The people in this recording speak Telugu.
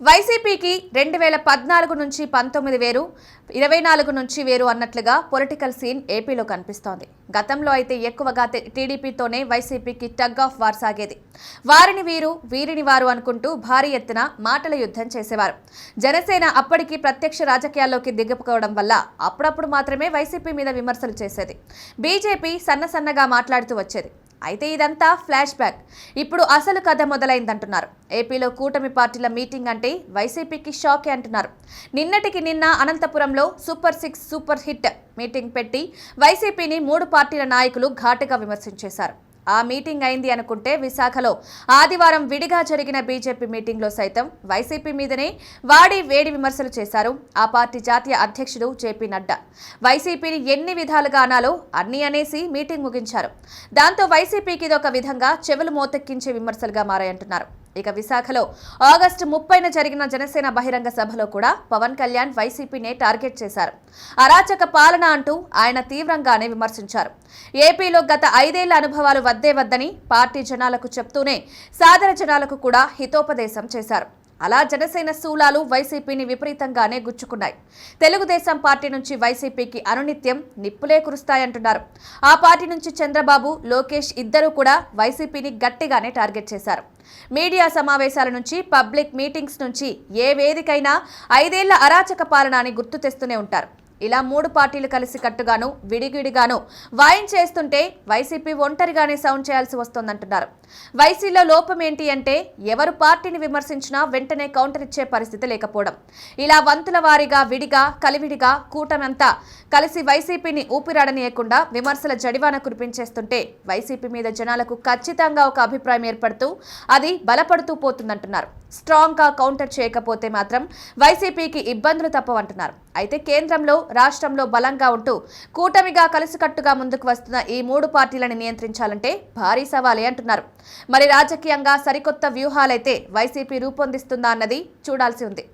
వైసీపీకి 2014 నుంచి 19 వేరు, 24 నుంచి వేరు అన్నట్లుగా పొలిటికల్ సీన్ ఏపీలో కనిపిస్తోంది. గతంలో అయితే ఎక్కువగా టీడీపీతోనే వైసీపీకి టగ్ ఆఫ్ వార్ సాగేది. వారిని వీరు, వీరిని వారు అనుకుంటూ భారీ ఎత్తున మాటల యుద్ధం చేసేవారు. జనసేన అప్పటికి ప్రత్యక్ష రాజకీయాల్లోకి దిగకపోవడం వల్ల అప్పుడప్పుడు మాత్రమే వైసీపీ మీద విమర్శలు చేసేది. బీజేపీ సన్నసన్నగా మాట్లాడుతూ వచ్చేది. అయితే ఇదంతా ఫ్లాష్ బ్యాక్. ఇప్పుడు అసలు కథ మొదలైందంటున్నారు. ఏపీలో కూటమి పార్టీల మీటింగ్ అంటే వైసీపీకి షాకే అంటున్నారు. నిన్నటికి నిన్న అనంతపురంలో సూపర్ 6 సూపర్ హిట్ మీటింగ్ పెట్టి వైసీపీని 3 పార్టీల నాయకులు ఘాటుగా విమర్శించేశారు. ఆ మీటింగ్ అయింది అనుకుంటే విశాఖలో ఆదివారం విడిగా జరిగిన బీజేపీ మీటింగ్లో సైతం వైసీపీ మీదనే వాడి వేడి విమర్శలు చేశారు ఆ పార్టీ జాతీయ అధ్యక్షుడు జేపీ నడ్డా. వైసీపీని ఎన్ని విధాలుగా అనాలో అన్ని అనేసి మీటింగ్ ముగించారు. దాంతో వైసీపీకి ఇదొక విధంగా చెవులు మోతెక్కించే విమర్శలుగా మారాయంటున్నారు. ఇక విశాఖలో ఆగస్టు 30న జరిగిన జనసేన బహిరంగ సభలో కూడా పవన్ కళ్యాణ్ వైసీపీనే టార్గెట్ చేశారు. అరాచక పాలన అంటూ ఆయన తీవ్రంగానే విమర్శించారు. ఏపీలో గత 5 ఏళ్ల అనుభవాలు వద్దే వద్దని పార్టీ జనాలకు చెప్తూనే సాధారణ జనాలకు కూడా హితోపదేశం చేశారు. అలా జనసేన శూలాలు వైసీపీని విపరీతంగానే గుచ్చుకున్నాయి. తెలుగుదేశం పార్టీ నుంచి వైసీపీకి అనునిత్యం నిప్పులే కురుస్తాయంటున్నారు. ఆ పార్టీ నుంచి చంద్రబాబు, లోకేష్ ఇద్దరూ కూడా వైసీపీని గట్టిగానే టార్గెట్ చేశారు. మీడియా సమావేశాల నుంచి పబ్లిక్ మీటింగ్స్ నుంచి ఏ వేదికైనా 5 ఏళ్ల అరాచక పాలన అని గుర్తు తెస్తూనే ఉంటారు. ఇలా 3 పార్టీలు కలిసి కట్టుగాను విడిగిడిగాను వాయించేస్తుంటే వైసీపీ ఒంటరిగానే సౌండ్ చేయాల్సి వస్తోందంటున్నారు. వైసీలో లోపం ఏంటి అంటే ఎవరు పార్టీని విమర్శించినా వెంటనే కౌంటర్ ఇచ్చే పరిస్థితి లేకపోవడం. ఇలా వంతుల వారీగా విడిగా కలివిడిగా కూటమంతా కలిసి వైసీపీని ఊపిరాడనీయకుండా విమర్శల జడివాన కురిపించేస్తుంటే వైసీపీ మీద జనాలకు ఖచ్చితంగా ఒక అభిప్రాయం ఏర్పడుతూ అది బలపడుతూ పోతుందంటున్నారు. స్ట్రాంగ్ గా కౌంటర్ చేయకపోతే మాత్రం వైసీపీకి ఇబ్బందులు తప్పవంటున్నారు. అయితే కేంద్రంలో రాష్ట్రంలో బలంగా ఉంటూ కూటమిగా కలిసికట్టుగా ముందుకు వస్తున్న ఈ 3 పార్టీలను నియంత్రించాలంటే భారీ సవాలే అంటున్నారు. మరి రాజకీయంగా సరికొత్త వ్యూహాలైతే వైసీపీ రూపొందిస్తుందా అన్నది చూడాల్సి ఉంది.